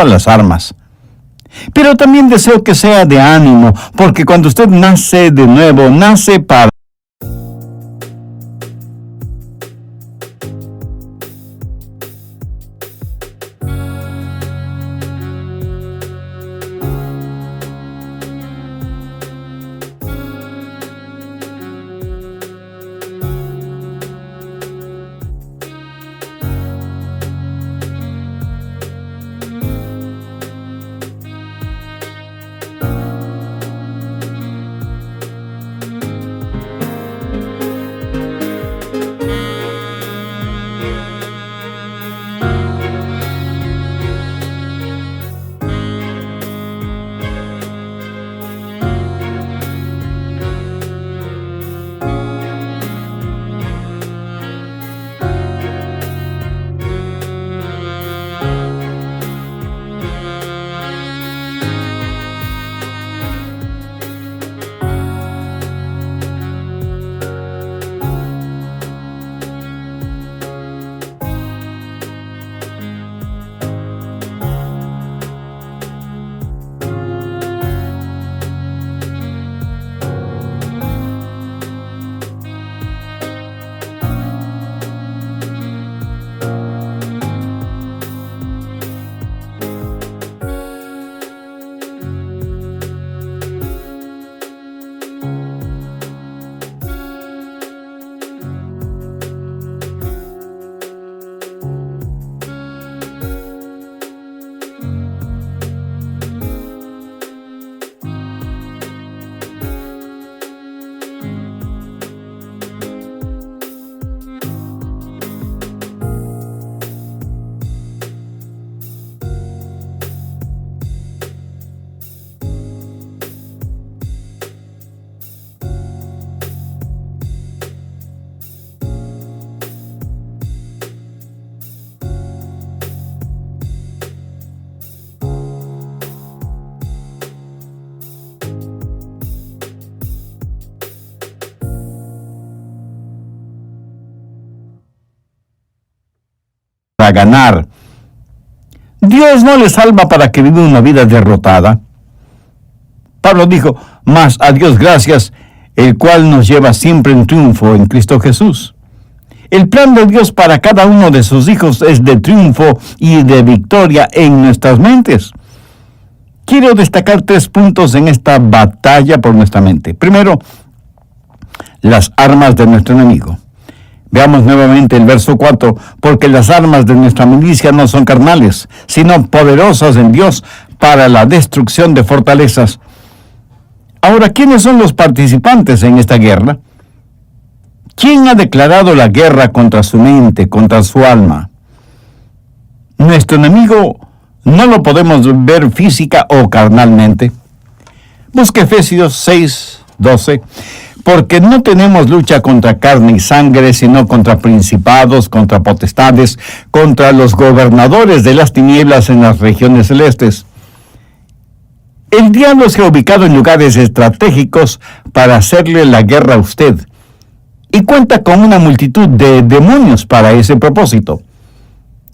las armas. Pero también deseo que sea de ánimo, porque cuando usted nace de nuevo, nace para ganar. Dios no le salva para que viva una vida derrotada. Pablo dijo, mas a Dios gracias, el cual nos lleva siempre en triunfo en Cristo Jesús. El plan de Dios para cada uno de sus hijos es de triunfo y de victoria en nuestras mentes. Quiero destacar 3 puntos en esta batalla por nuestra mente. Primero, las armas de nuestro enemigo. Veamos nuevamente el verso 4, porque las armas de nuestra milicia no son carnales, sino poderosas en Dios para la destrucción de fortalezas. Ahora, ¿quiénes son los participantes en esta guerra? ¿Quién ha declarado la guerra contra su mente, contra su alma? Nuestro enemigo no lo podemos ver física o carnalmente. Busque Efesios 6:12. Porque no tenemos lucha contra carne y sangre, sino contra principados, contra potestades, contra los gobernadores de las tinieblas en las regiones celestes. El diablo se ha ubicado en lugares estratégicos para hacerle la guerra a usted, y cuenta con una multitud de demonios para ese propósito.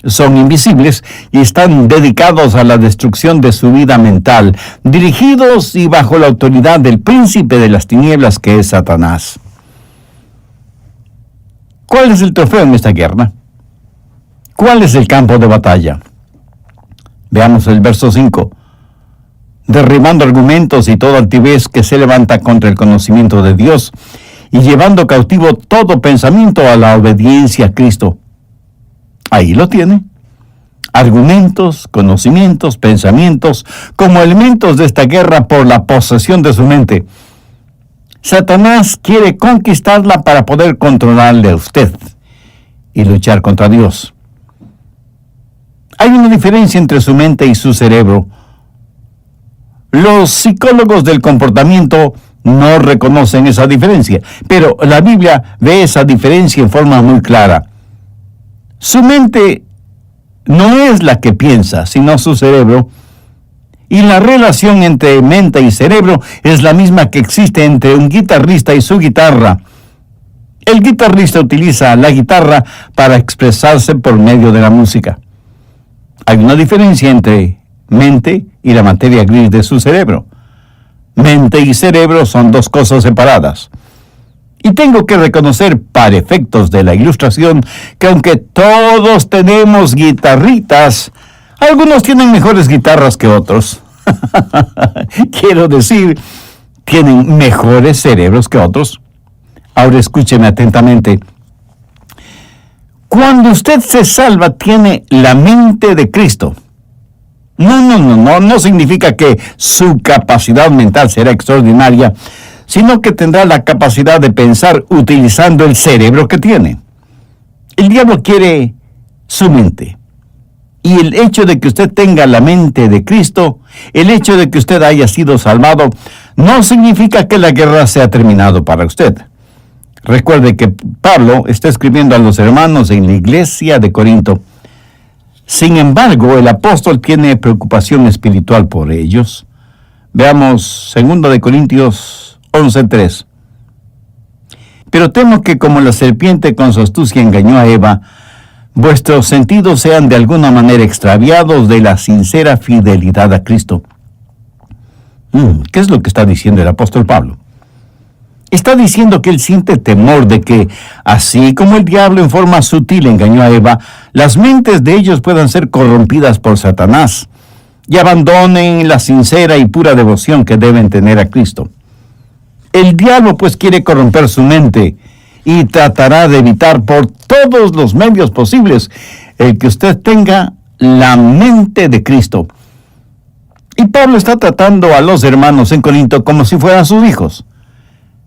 Son invisibles y están dedicados a la destrucción de su vida mental, dirigidos y bajo la autoridad del príncipe de las tinieblas que es Satanás. ¿Cuál es el trofeo en esta guerra? ¿Cuál es el campo de batalla? Veamos el verso 5. Derribando argumentos y toda altivez que se levanta contra el conocimiento de Dios, y llevando cautivo todo pensamiento a la obediencia a Cristo. Ahí lo tiene. Argumentos, conocimientos, pensamientos, como elementos de esta guerra por la posesión de su mente. Satanás quiere conquistarla para poder controlarle a usted y luchar contra Dios. Hay una diferencia entre su mente y su cerebro. Los psicólogos del comportamiento no reconocen esa diferencia, pero la Biblia ve esa diferencia en forma muy clara. Su mente no es la que piensa, sino su cerebro. Y la relación entre mente y cerebro es la misma que existe entre un guitarrista y su guitarra. El guitarrista utiliza la guitarra para expresarse por medio de la música. Hay una diferencia entre mente y la materia gris de su cerebro. Mente y cerebro son dos cosas separadas. Y tengo que reconocer, para efectos de la ilustración, que aunque todos tenemos guitarritas, algunos tienen mejores guitarras que otros. Quiero decir, tienen mejores cerebros que otros. Ahora escúcheme atentamente. Cuando usted se salva, tiene la mente de Cristo. No significa que su capacidad mental será extraordinaria, sino que tendrá la capacidad de pensar utilizando el cerebro que tiene. El diablo quiere su mente. Y el hecho de que usted tenga la mente de Cristo, el hecho de que usted haya sido salvado, no significa que la guerra se ha terminado para usted. Recuerde que Pablo está escribiendo a los hermanos en la iglesia de Corinto. Sin embargo, el apóstol tiene preocupación espiritual por ellos. Veamos 2 Corintios 11:3. Pero temo que como la serpiente con su astucia engañó a Eva, vuestros sentidos sean de alguna manera extraviados de la sincera fidelidad a Cristo. ¿Qué es lo que está diciendo el apóstol Pablo? Está diciendo que él siente temor de que, así como el diablo en forma sutil engañó a Eva, las mentes de ellos puedan ser corrompidas por Satanás y abandonen la sincera y pura devoción que deben tener a Cristo. El diablo pues quiere corromper su mente y tratará de evitar por todos los medios posibles el que usted tenga la mente de Cristo. Y Pablo está tratando a los hermanos en Corinto como si fueran sus hijos.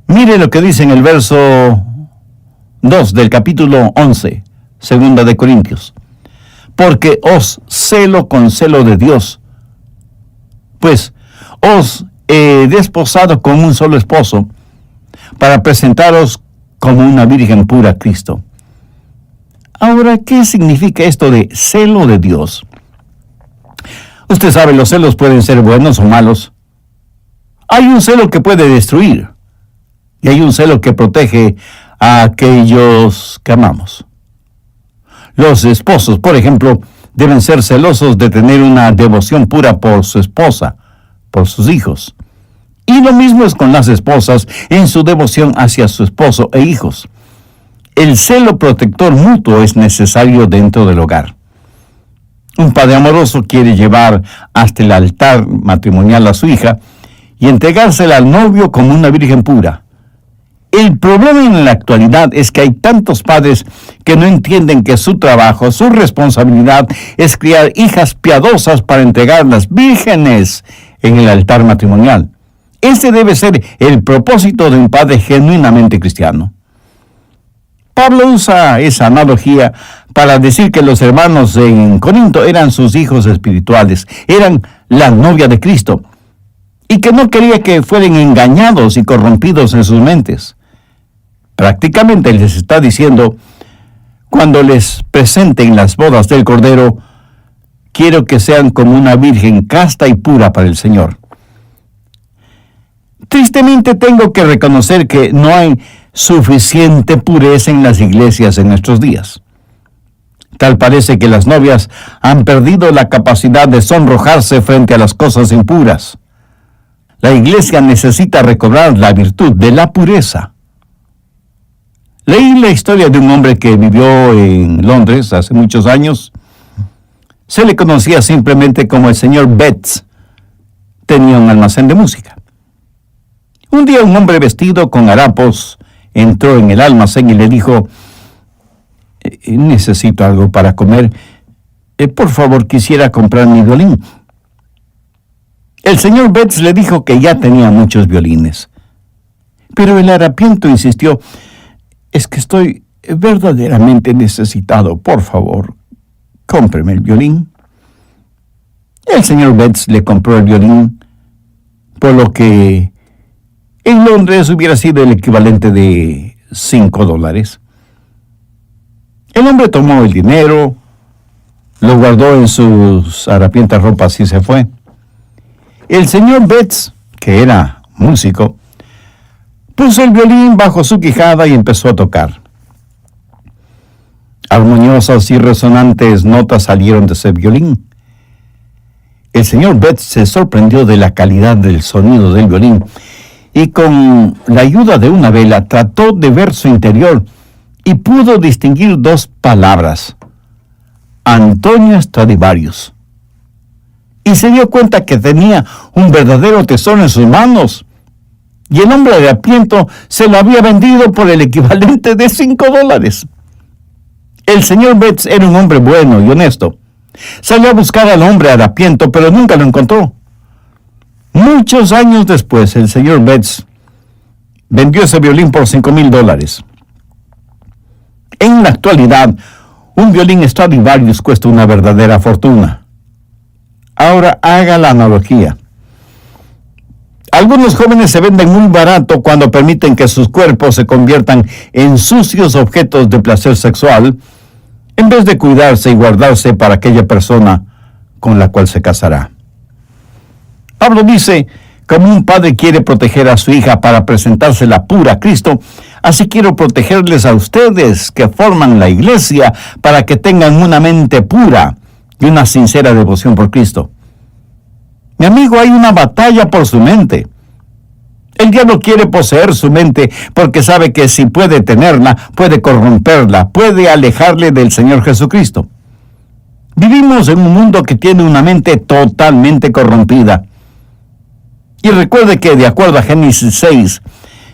Mire lo que dice en el verso 2 del capítulo 11, 2 Corintios. Porque os celo con celo de Dios, pues os he desposado con un solo esposo, para presentaros como una virgen pura a Cristo. Ahora, ¿qué significa esto de celo de Dios? Usted sabe, los celos pueden ser buenos o malos. Hay un celo que puede destruir, y hay un celo que protege a aquellos que amamos. Los esposos, por ejemplo, deben ser celosos de tener una devoción pura por su esposa, por sus hijos. Y lo mismo es con las esposas en su devoción hacia su esposo e hijos. El celo protector mutuo es necesario dentro del hogar. Un padre amoroso quiere llevar hasta el altar matrimonial a su hija y entregársela al novio como una virgen pura. El problema en la actualidad es que hay tantos padres que no entienden que su trabajo, su responsabilidad es criar hijas piadosas para entregarlas vírgenes en el altar matrimonial. Ese debe ser el propósito de un padre genuinamente cristiano. Pablo usa esa analogía para decir que los hermanos en Corinto eran sus hijos espirituales, eran la novia de Cristo, y que no quería que fueran engañados y corrompidos en sus mentes. Prácticamente les está diciendo, cuando les presenten las bodas del Cordero, quiero que sean como una virgen casta y pura para el Señor. Tristemente tengo que reconocer que no hay suficiente pureza en las iglesias en nuestros días. Tal parece que las novias han perdido la capacidad de sonrojarse frente a las cosas impuras. La iglesia necesita recobrar la virtud de la pureza. Leí la historia de un hombre que vivió en Londres hace muchos años. Se le conocía simplemente como el señor Betts. Tenía un almacén de música. Un día un hombre vestido con harapos entró en el almacén y le dijo, necesito algo para comer. Por favor, quisiera comprar mi violín. El señor Betts le dijo que ya tenía muchos violines. Pero el harapiento insistió, es que estoy verdaderamente necesitado. Por favor, cómpreme el violín. El señor Betts le compró el violín, por lo que en Londres hubiera sido el equivalente de $5. El hombre tomó el dinero, lo guardó en sus harapientas ropas y se fue. El señor Betts, que era músico, puso el violín bajo su quijada y empezó a tocar. Armoniosas y resonantes notas salieron de ese violín. El señor Betts se sorprendió de la calidad del sonido del violín y con la ayuda de una vela trató de ver su interior y pudo distinguir dos palabras: Antonio Stradivarius. Y se dio cuenta que tenía un verdadero tesoro en sus manos. Y el hombre de Harapiento se lo había vendido por el equivalente de $5. El señor Betts era un hombre bueno y honesto. Salió a buscar al hombre harapiento, pero nunca lo encontró. Muchos años después, el señor Betts vendió ese violín por $5,000. En la actualidad, un violín Stradivarius cuesta una verdadera fortuna. Ahora haga la analogía. Algunos jóvenes se venden muy barato cuando permiten que sus cuerpos se conviertan en sucios objetos de placer sexual, en vez de cuidarse y guardarse para aquella persona con la cual se casará. Pablo dice: como un padre quiere proteger a su hija para presentársela pura a Cristo, así quiero protegerles a ustedes que forman la iglesia para que tengan una mente pura y una sincera devoción por Cristo. Mi amigo, hay una batalla por su mente. El diablo quiere poseer su mente porque sabe que si puede tenerla, puede corromperla, puede alejarle del Señor Jesucristo. Vivimos en un mundo que tiene una mente totalmente corrompida. Y recuerde que, de acuerdo a Génesis 6,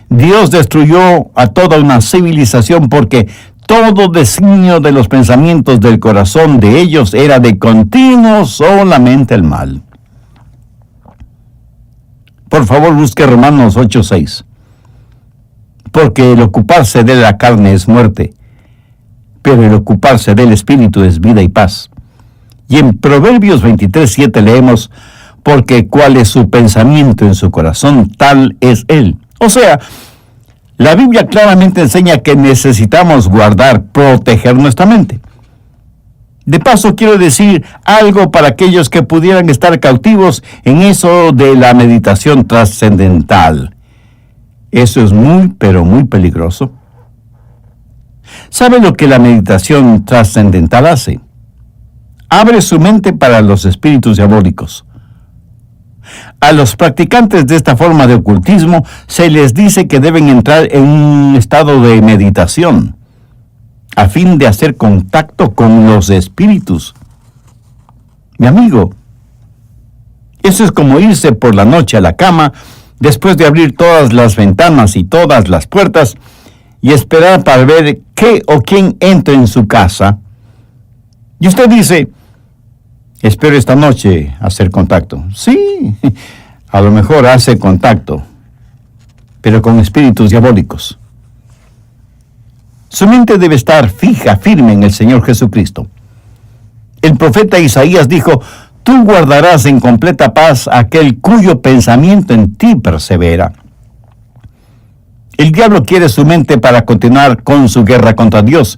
Dios destruyó a toda una civilización porque todo designio de los pensamientos del corazón de ellos era de continuo solamente el mal. Por favor, busque Romanos 8:6. Porque el ocuparse de la carne es muerte, pero el ocuparse del Espíritu es vida y paz. Y en Proverbios 23:7 leemos: porque cuál es su pensamiento en su corazón, tal es él. O sea, la Biblia claramente enseña que necesitamos guardar, proteger nuestra mente. De paso, quiero decir algo para aquellos que pudieran estar cautivos en eso de la meditación trascendental. Eso es muy, pero muy peligroso. ¿Sabe lo que la meditación trascendental hace? Abre su mente para los espíritus diabólicos. A los practicantes de esta forma de ocultismo se les dice que deben entrar en un estado de meditación a fin de hacer contacto con los espíritus. Mi amigo, eso es como irse por la noche a la cama después de abrir todas las ventanas y todas las puertas y esperar para ver qué o quién entra en su casa. Y usted dice: espero esta noche hacer contacto. Sí, a lo mejor hace contacto, pero con espíritus diabólicos. Su mente debe estar fija, firme en el Señor Jesucristo. El profeta Isaías dijo: tú guardarás en completa paz aquel cuyo pensamiento en ti persevera. El diablo quiere su mente para continuar con su guerra contra Dios.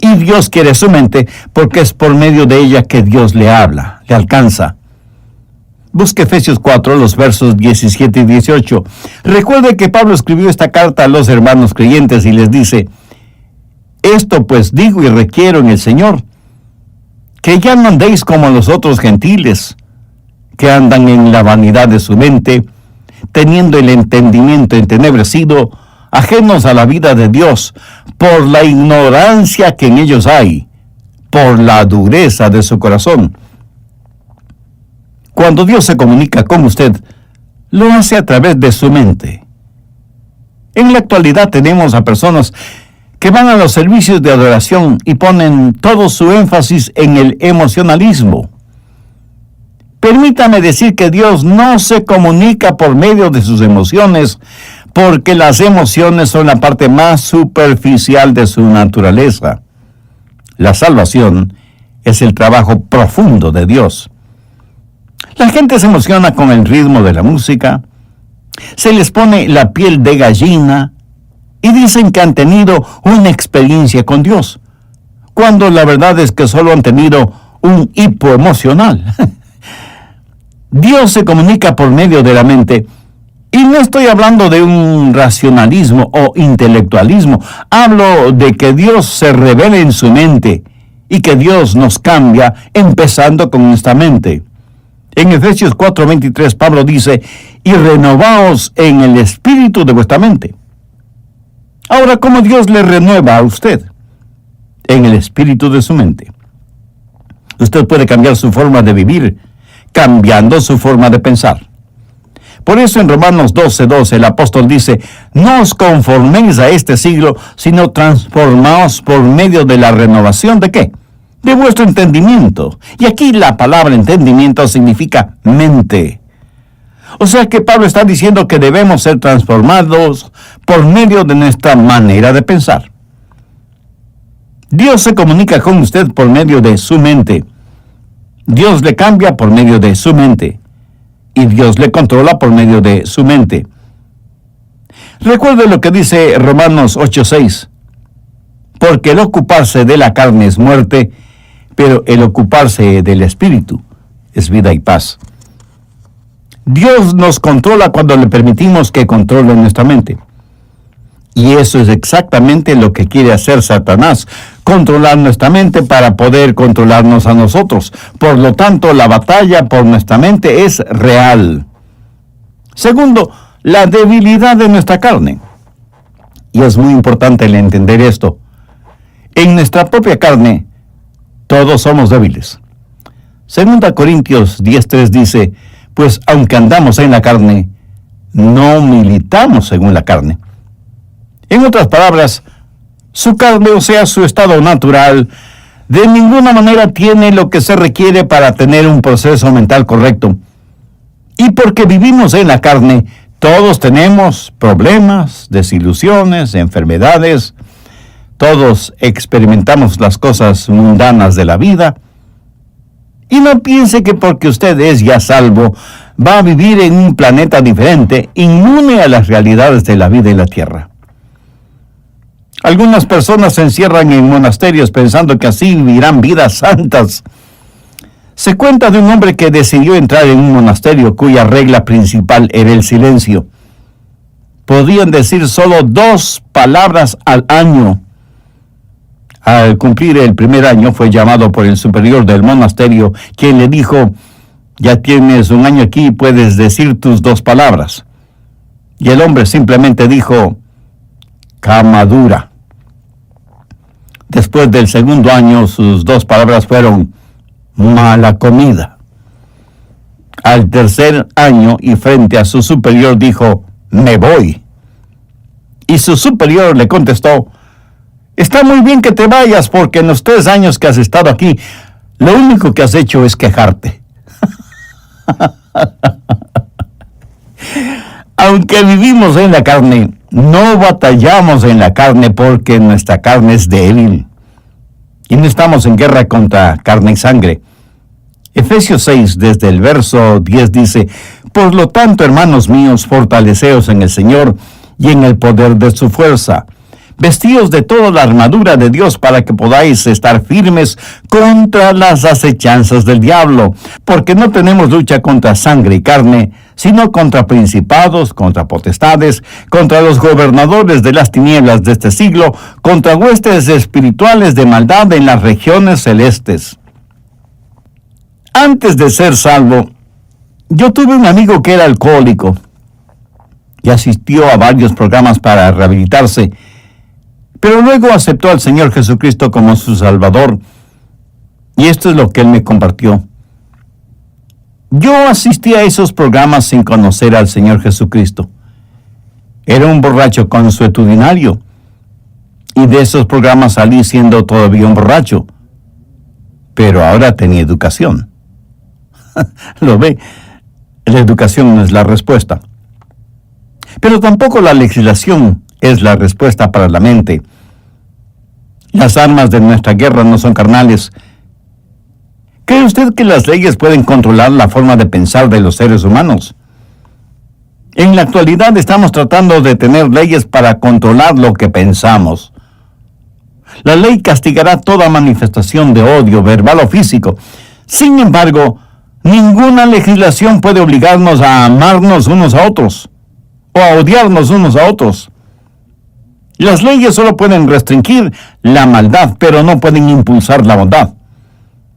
Y Dios quiere su mente porque es por medio de ella que Dios le habla, le alcanza. Busque Efesios 4, los versos 17 y 18. Recuerde que Pablo escribió esta carta a los hermanos creyentes y les dice: esto pues digo y requiero en el Señor, que ya no andéis como los otros gentiles, que andan en la vanidad de su mente, teniendo el entendimiento entenebrecido, ajenos a la vida de Dios, por la ignorancia que en ellos hay, por la dureza de su corazón. Cuando Dios se comunica con usted, lo hace a través de su mente. En la actualidad tenemos a personas que van a los servicios de adoración y ponen todo su énfasis en el emocionalismo. Permítame decir que Dios no se comunica por medio de sus emociones, porque las emociones son la parte más superficial de su naturaleza. La salvación es el trabajo profundo de Dios. La gente se emociona con el ritmo de la música, se les pone la piel de gallina y dicen que han tenido una experiencia con Dios, cuando la verdad es que solo han tenido un hipo emocional. Dios se comunica por medio de la mente, y no estoy hablando de un racionalismo o intelectualismo. Hablo de que Dios se revela en su mente y que Dios nos cambia empezando con nuestra mente. En Efesios 4:23 Pablo dice, y renovaos en el espíritu de vuestra mente. Ahora, ¿cómo Dios le renueva a usted? En el espíritu de su mente. Usted puede cambiar su forma de vivir, cambiando su forma de pensar. Por eso en Romanos 12:12 el apóstol dice, no os conforméis a este siglo, sino transformaos por medio de la renovación ¿de qué? De vuestro entendimiento. Y aquí la palabra entendimiento significa mente. O sea que Pablo está diciendo que debemos ser transformados por medio de nuestra manera de pensar. Dios se comunica con usted por medio de su mente. Dios le cambia por medio de su mente. Y Dios le controla por medio de su mente. Recuerde lo que dice Romanos 8:6. Porque el ocuparse de la carne es muerte, pero el ocuparse del espíritu es vida y paz. Dios nos controla cuando le permitimos que controle nuestra mente. Y eso es exactamente lo que quiere hacer Satanás, controlar nuestra mente para poder controlarnos a nosotros. Por lo tanto, la batalla por nuestra mente es real. Segundo, la debilidad de nuestra carne. Y es muy importante el entender esto. En nuestra propia carne, todos somos débiles. 2 Corintios 10:3 dice, pues aunque andamos en la carne, no militamos según la carne. En otras palabras, su carne, o sea, su estado natural, de ninguna manera tiene lo que se requiere para tener un proceso mental correcto. Y porque vivimos en la carne, todos tenemos problemas, desilusiones, enfermedades. Todos experimentamos las cosas mundanas de la vida. Y no piense que porque usted es ya salvo, va a vivir en un planeta diferente, inmune a las realidades de la vida en la tierra. Algunas personas se encierran en monasterios pensando que así vivirán vidas santas. Se cuenta de un hombre que decidió entrar en un monasterio cuya regla principal era el silencio. Podían decir solo 2 palabras al año. Al cumplir el primer año fue llamado por el superior del monasterio, quien le dijo, ya tienes un año aquí y puedes decir tus 2 palabras. Y el hombre simplemente dijo, cama dura. Después del segundo año, sus 2 palabras fueron, mala comida. Al tercer año, y frente a su superior, dijo, me voy. Y su superior le contestó, está muy bien que te vayas, porque en los 3 años que has estado aquí, lo único que has hecho es quejarte. Aunque vivimos en la carne, no batallamos en la carne porque nuestra carne es débil. Y no estamos en guerra contra carne y sangre. Efesios 6, desde el verso 10 dice, por lo tanto, hermanos míos, fortaleceos en el Señor y en el poder de su fuerza. Vestíos de toda la armadura de Dios para que podáis estar firmes contra las acechanzas del diablo, porque no tenemos lucha contra sangre y carne, sino contra principados, contra potestades, contra los gobernadores de las tinieblas de este siglo, contra huestes espirituales de maldad en las regiones celestes. Antes de ser salvo, yo tuve un amigo que era alcohólico y asistió a varios programas para rehabilitarse, pero luego aceptó al Señor Jesucristo como su Salvador. Y esto es lo que él me compartió. Yo asistí a esos programas sin conocer al Señor Jesucristo. Era un borracho consuetudinario. Y de esos programas salí siendo todavía un borracho. Pero ahora tenía educación. ¿Lo ve? La educación no es la respuesta. Pero tampoco la legislación es la respuesta para la mente. Las armas de nuestra guerra no son carnales. ¿Cree usted que las leyes pueden controlar la forma de pensar de los seres humanos? En la actualidad estamos tratando de tener leyes para controlar lo que pensamos. La ley castigará toda manifestación de odio, verbal o físico. Sin embargo, ninguna legislación puede obligarnos a amarnos unos a otros o a odiarnos unos a otros. Las leyes solo pueden restringir la maldad, pero no pueden impulsar la bondad.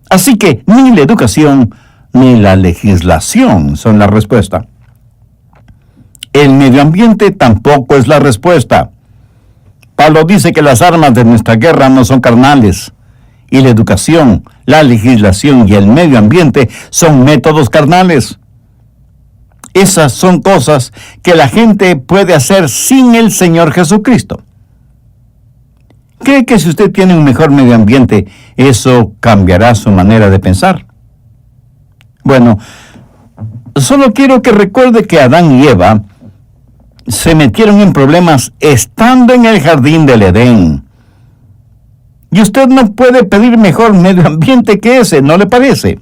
Así que ni la educación ni la legislación son la respuesta. El medio ambiente tampoco es la respuesta. Pablo dice que las armas de nuestra guerra no son carnales, y la educación, la legislación y el medio ambiente son métodos carnales. Esas son cosas que la gente puede hacer sin el Señor Jesucristo. ¿Cree que si usted tiene un mejor medio ambiente, eso cambiará su manera de pensar? Bueno, solo quiero que recuerde que Adán y Eva se metieron en problemas estando en el jardín del Edén. Y usted no puede pedir mejor medio ambiente que ese, ¿no le parece?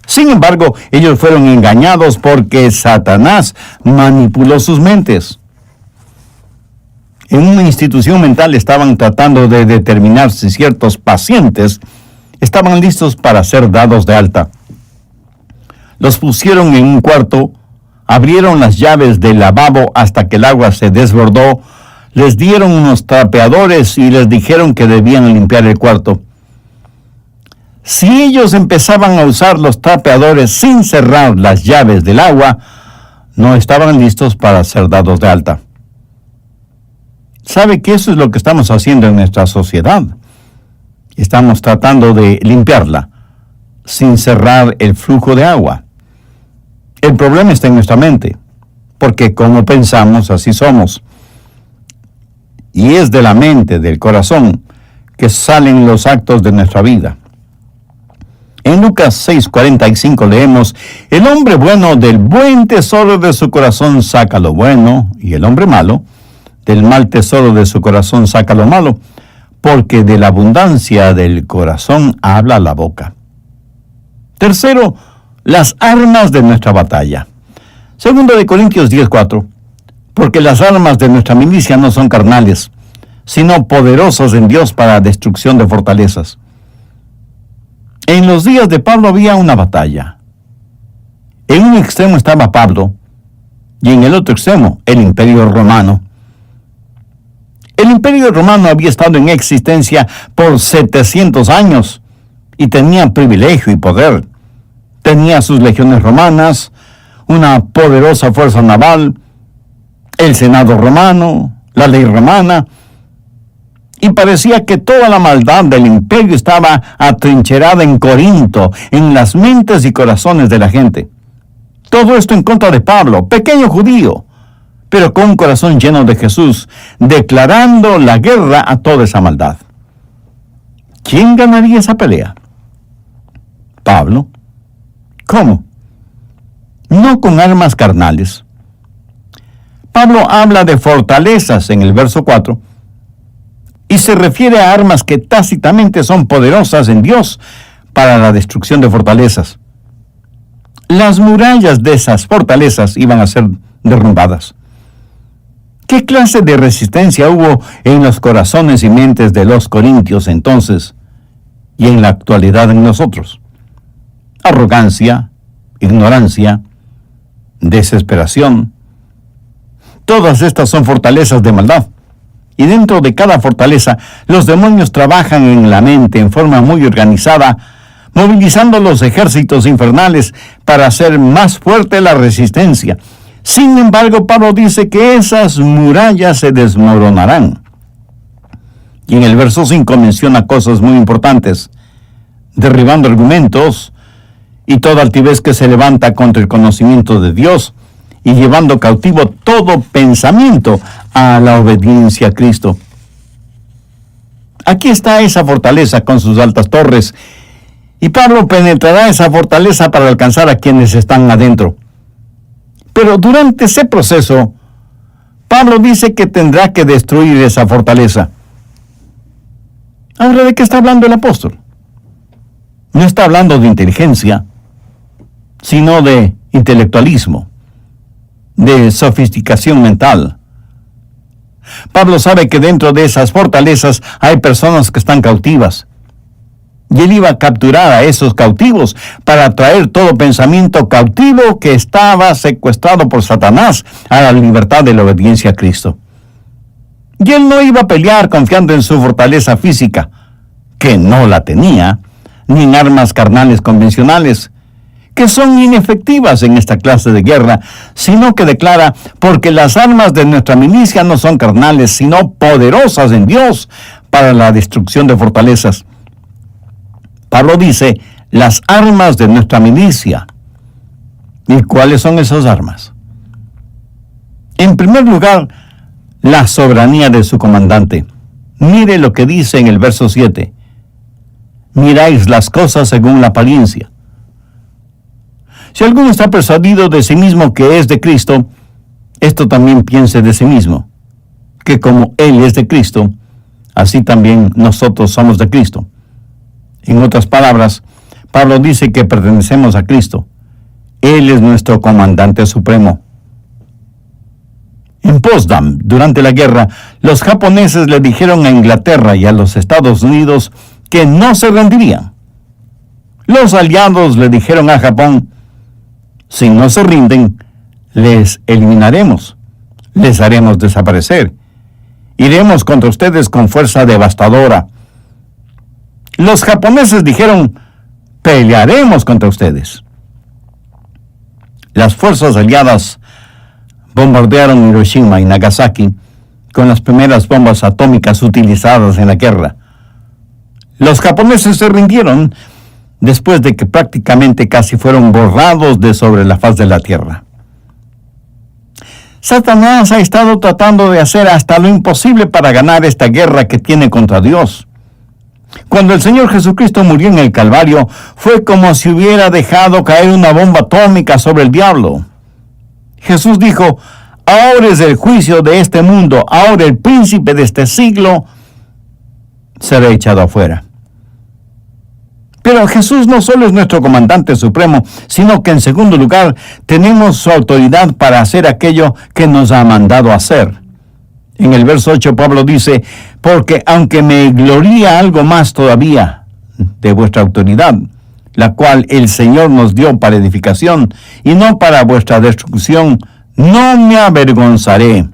Sin embargo, ellos fueron engañados porque Satanás manipuló sus mentes. En una institución mental estaban tratando de determinar si ciertos pacientes estaban listos para ser dados de alta. Los pusieron en un cuarto, abrieron las llaves del lavabo hasta que el agua se desbordó, les dieron unos trapeadores y les dijeron que debían limpiar el cuarto. Si ellos empezaban a usar los trapeadores sin cerrar las llaves del agua, no estaban listos para ser dados de alta. ¿Sabe que eso es lo que estamos haciendo en nuestra sociedad? Estamos tratando de limpiarla sin cerrar el flujo de agua. El problema está en nuestra mente, porque como pensamos, así somos. Y es de la mente, del corazón, que salen los actos de nuestra vida. En Lucas 6:45 leemos: el hombre bueno del buen tesoro de su corazón saca lo bueno, y el hombre malo del mal tesoro de su corazón saca lo malo, porque de la abundancia del corazón habla la boca. Tercero, las armas de nuestra batalla. 2 Corintios 10:4, porque las armas de nuestra milicia no son carnales, sino poderosas en Dios para destrucción de fortalezas. En los días de Pablo había una batalla. En un extremo estaba Pablo, y en el otro extremo el Imperio Romano. El Imperio Romano había estado en existencia por 700 años, y tenía privilegio y poder. Tenía sus legiones romanas, una poderosa fuerza naval, el Senado romano, la ley romana, y parecía que toda la maldad del imperio estaba atrincherada en Corinto, en las mentes y corazones de la gente. Todo esto en contra de Pablo, pequeño judío, pero con un corazón lleno de Jesús, declarando la guerra a toda esa maldad. ¿Quién ganaría esa pelea? Pablo. ¿Cómo? No con armas carnales. Pablo habla de fortalezas en el verso 4 y se refiere a armas que tácitamente son poderosas en Dios para la destrucción de fortalezas. Las murallas de esas fortalezas iban a ser derrumbadas. ¿Qué clase de resistencia hubo en los corazones y mentes de los corintios entonces y en la actualidad en nosotros? Arrogancia, ignorancia, desesperación. Todas estas son fortalezas de maldad. Y dentro de cada fortaleza, los demonios trabajan en la mente en forma muy organizada, movilizando los ejércitos infernales para hacer más fuerte la resistencia. Sin embargo, Pablo dice que esas murallas se desmoronarán. Y en el verso 5 menciona cosas muy importantes: derribando argumentos y toda altivez que se levanta contra el conocimiento de Dios, y llevando cautivo todo pensamiento a la obediencia a Cristo. Aquí está esa fortaleza con sus altas torres, y Pablo penetrará esa fortaleza para alcanzar a quienes están adentro. Pero durante ese proceso, Pablo dice que tendrá que destruir esa fortaleza. Ahora, ¿de qué está hablando el apóstol? No está hablando de inteligencia, sino de intelectualismo, de sofisticación mental. Pablo sabe que dentro de esas fortalezas hay personas que están cautivas, y él iba a capturar a esos cautivos para traer todo pensamiento cautivo que estaba secuestrado por Satanás a la libertad de la obediencia a Cristo. Y él no iba a pelear confiando en su fortaleza física, que no la tenía, ni en armas carnales convencionales, que son inefectivas en esta clase de guerra, sino que declara, porque las armas de nuestra milicia no son carnales, sino poderosas en Dios para la destrucción de fortalezas. Pablo dice, las armas de nuestra milicia. ¿Y cuáles son esas armas? En primer lugar, la soberanía de su comandante. Mire lo que dice en el verso 7. Miráis las cosas según la apariencia. Si alguno está persuadido de sí mismo que es de Cristo, esto también piense de sí mismo, que como Él es de Cristo, así también nosotros somos de Cristo. En otras palabras, Pablo dice que pertenecemos a Cristo. Él es nuestro comandante supremo. En Potsdam, durante la guerra, los japoneses le dijeron a Inglaterra y a los Estados Unidos que no se rendirían. Los aliados le dijeron a Japón, si no se rinden, les eliminaremos, les haremos desaparecer, iremos contra ustedes con fuerza devastadora. Los japoneses dijeron, pelearemos contra ustedes. Las fuerzas aliadas bombardearon Hiroshima y Nagasaki con las primeras bombas atómicas utilizadas en la guerra. Los japoneses se rindieron después de que prácticamente casi fueron borrados de sobre la faz de la tierra. Satanás ha estado tratando de hacer hasta lo imposible para ganar esta guerra que tiene contra Dios. Cuando el Señor Jesucristo murió en el Calvario, fue como si hubiera dejado caer una bomba atómica sobre el diablo. Jesús dijo, ahora es el juicio de este mundo, ahora el príncipe de este siglo será echado afuera. Pero Jesús no solo es nuestro comandante supremo, sino que en segundo lugar tenemos su autoridad para hacer aquello que nos ha mandado hacer. En el verso 8 Pablo dice, porque aunque me gloría algo más todavía de vuestra autoridad, la cual el Señor nos dio para edificación y no para vuestra destrucción, no me avergonzaré.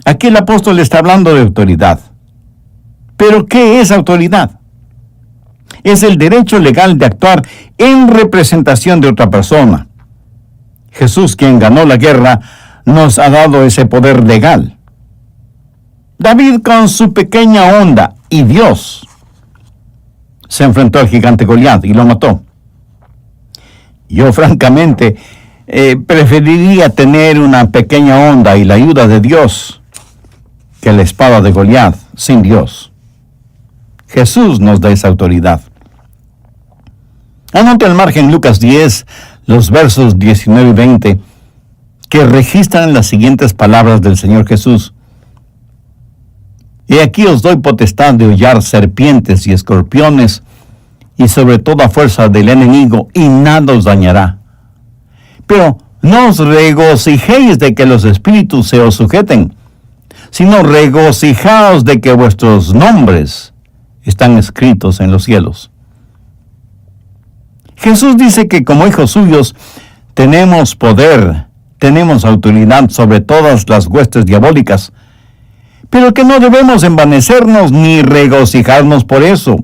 Aquí el apóstol está hablando de autoridad. ¿Pero qué es autoridad? Es el derecho legal de actuar en representación de otra persona. Jesús, quien ganó la guerra, nos ha dado ese poder legal. David, con su pequeña onda y Dios, se enfrentó al gigante Goliat y lo mató. Yo, francamente, preferiría tener una pequeña onda y la ayuda de Dios que la espada de Goliat sin Dios. Jesús nos da esa autoridad. Anote al margen Lucas 10, los versos 19 y 20, que registran las siguientes palabras del Señor Jesús. He aquí os doy potestad de hollar serpientes y escorpiones, y sobre toda fuerza del enemigo, y nada os dañará. Pero no os regocijéis de que los espíritus se os sujeten, sino regocijaos de que vuestros nombres están escritos en los cielos. Jesús dice que como hijos suyos tenemos poder, tenemos autoridad sobre todas las huestes diabólicas, pero que no debemos envanecernos ni regocijarnos por eso.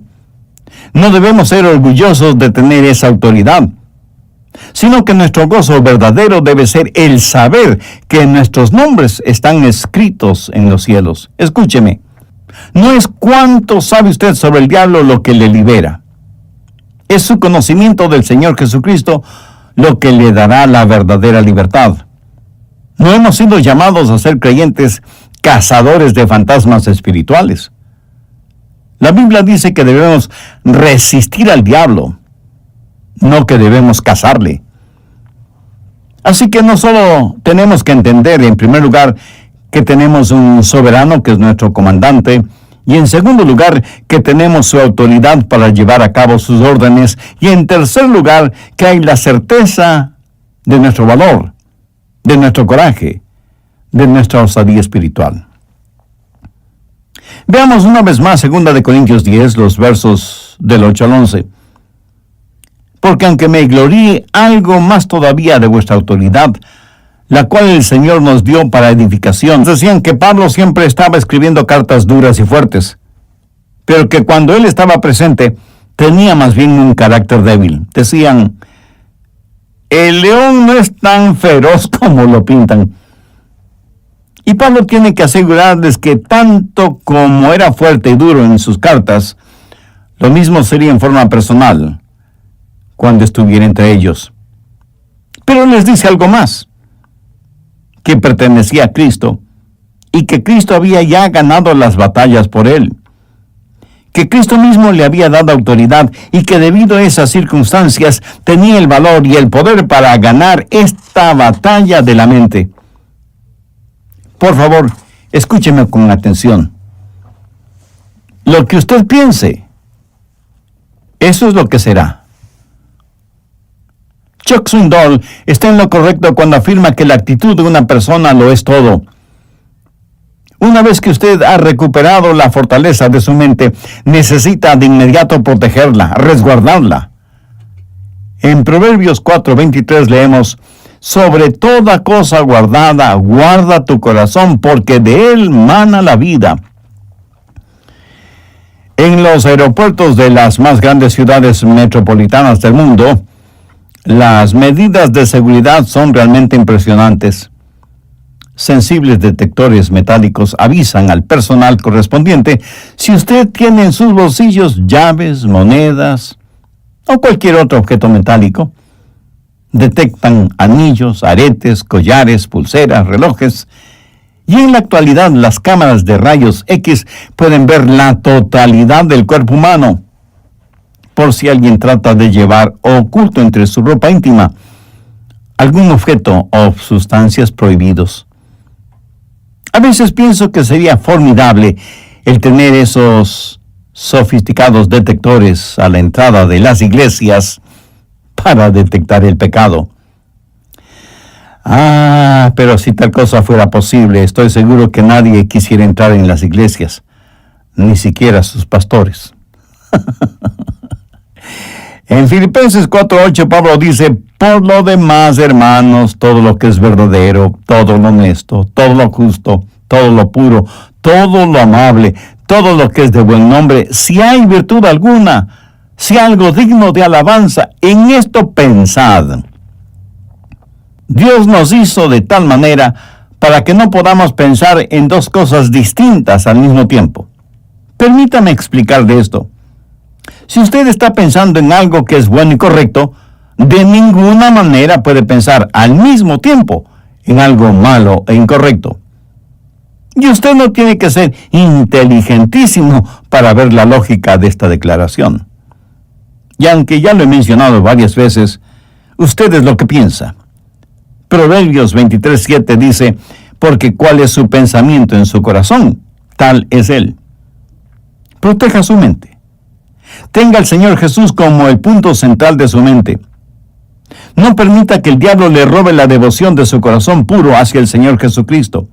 No debemos ser orgullosos de tener esa autoridad, sino que nuestro gozo verdadero debe ser el saber que nuestros nombres están escritos en los cielos. Escúcheme, no es cuánto sabe usted sobre el diablo lo que le libera. Es su conocimiento del Señor Jesucristo lo que le dará la verdadera libertad. No hemos sido llamados a ser creyentes cazadores de fantasmas espirituales. La Biblia dice que debemos resistir al diablo, no que debemos cazarle. Así que no solo tenemos que entender, en primer lugar, que tenemos un soberano que es nuestro comandante, y en segundo lugar, que tenemos su autoridad para llevar a cabo sus órdenes, y en tercer lugar, que hay la certeza de nuestro valor, de nuestro coraje, de nuestra osadía espiritual. Veamos una vez más 2 Corintios 10, los versos del 8 al 11. Porque aunque me gloríe algo más todavía de vuestra autoridad, la cual el Señor nos dio para edificación. Decían que Pablo siempre estaba escribiendo cartas duras y fuertes, pero que cuando él estaba presente, tenía más bien un carácter débil. Decían, el león no es tan feroz como lo pintan. Y Pablo tiene que asegurarles que tanto como era fuerte y duro en sus cartas, lo mismo sería en forma personal cuando estuviera entre ellos. Pero les dice algo más, que pertenecía a Cristo y que Cristo había ya ganado las batallas por él, que Cristo mismo le había dado autoridad y que debido a esas circunstancias tenía el valor y el poder para ganar esta batalla de la mente. Por favor, escúcheme con atención. Lo que usted piense, eso es lo que será. Chuck Swindoll está en lo correcto cuando afirma que la actitud de una persona lo es todo. Una vez que usted ha recuperado la fortaleza de su mente, necesita de inmediato protegerla, resguardarla. En Proverbios 4:23 leemos: sobre toda cosa guardada, guarda tu corazón, porque de él mana la vida. En los aeropuertos de las más grandes ciudades metropolitanas del mundo, las medidas de seguridad son realmente impresionantes. Sensibles detectores metálicos avisan al personal correspondiente si usted tiene en sus bolsillos llaves, monedas o cualquier otro objeto metálico. Detectan anillos, aretes, collares, pulseras, relojes. Y en la actualidad las cámaras de rayos X pueden ver la totalidad del cuerpo humano, por si alguien trata de llevar oculto entre su ropa íntima algún objeto o sustancias prohibidos. A veces pienso que sería formidable el tener esos sofisticados detectores a la entrada de las iglesias para detectar el pecado. Pero si tal cosa fuera posible, estoy seguro que nadie quisiera entrar en las iglesias, ni siquiera sus pastores. En Filipenses 4:8 Pablo dice: por lo demás, hermanos, todo lo que es verdadero, todo lo honesto, todo lo justo, todo lo puro, todo lo amable, todo lo que es de buen nombre, si hay virtud alguna, si algo digno de alabanza, en esto pensad. Dios nos hizo de tal manera para que no podamos pensar en dos cosas distintas al mismo tiempo. Permítame explicar de esto. Si usted está pensando en algo que es bueno y correcto, de ninguna manera puede pensar al mismo tiempo en algo malo e incorrecto. Y usted no tiene que ser inteligentísimo para ver la lógica de esta declaración. Y aunque ya lo he mencionado varias veces, usted es lo que piensa. Proverbios 23:7 dice: porque cuál es su pensamiento en su corazón, tal es él. Proteja su mente. Tenga al Señor Jesús como el punto central de su mente. No permita que el diablo le robe la devoción de su corazón puro hacia el Señor Jesucristo.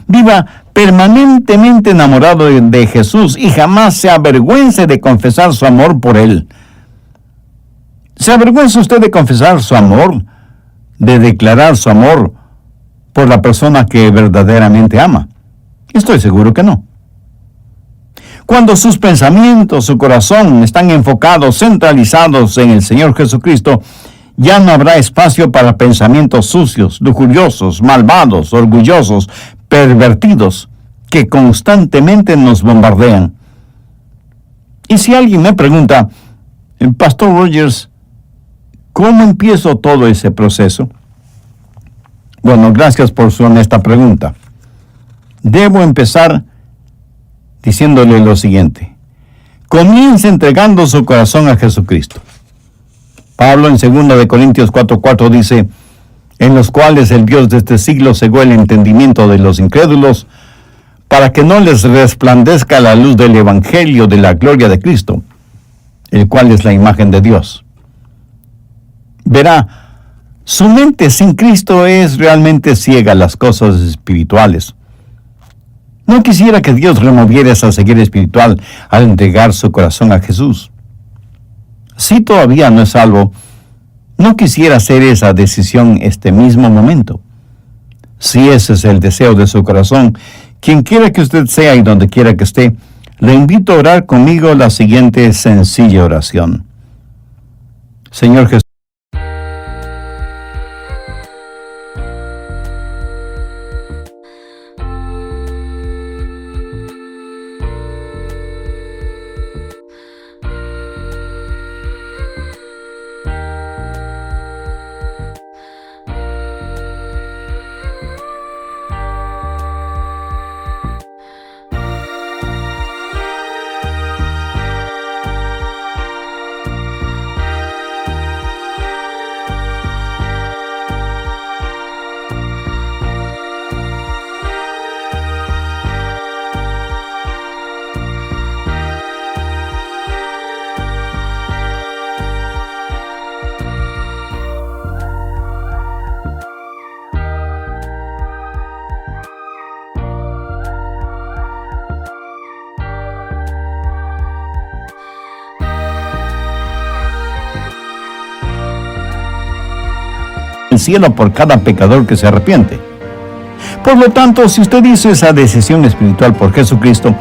Viva permanentemente enamorado de Jesús y jamás se avergüence de confesar su amor por Él. ¿Se avergüenza usted de confesar su amor, de declarar su amor por la persona que verdaderamente ama? Estoy seguro que no. Cuando sus pensamientos, su corazón están enfocados, centralizados en el Señor Jesucristo, ya no habrá espacio para pensamientos sucios, lujuriosos, malvados, orgullosos, pervertidos, que constantemente nos bombardean. Y si alguien me pregunta: Pastor Rogers, ¿cómo empiezo todo ese proceso? Bueno, gracias por su honesta pregunta. Debo empezar diciéndole lo siguiente: comience entregando su corazón a Jesucristo. Pablo en 2 Corintios 4:4 dice: en los cuales el Dios de este siglo cegó el entendimiento de los incrédulos, para que no les resplandezca la luz del evangelio de la gloria de Cristo, el cual es la imagen de Dios. Verá, su mente sin Cristo es realmente ciega a las cosas espirituales. No quisiera que Dios removiera esa ceguera espiritual al entregar su corazón a Jesús. Si todavía no es salvo, no quisiera hacer esa decisión este mismo momento. Si ese es el deseo de su corazón, quien quiera que usted sea y donde quiera que esté, le invito a orar conmigo la siguiente sencilla oración. Señor Jesús, el cielo por cada pecador que se arrepiente. Por lo tanto, si usted hizo esa decisión espiritual por Jesucristo,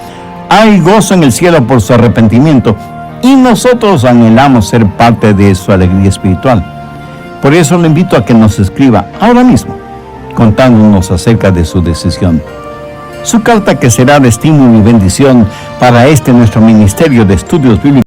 hay gozo en el cielo por su arrepentimiento y nosotros anhelamos ser parte de su alegría espiritual. Por eso le invito a que nos escriba ahora mismo, contándonos acerca de su decisión. Su carta, que será de estímulo y bendición para nuestro ministerio de estudios bíblicos,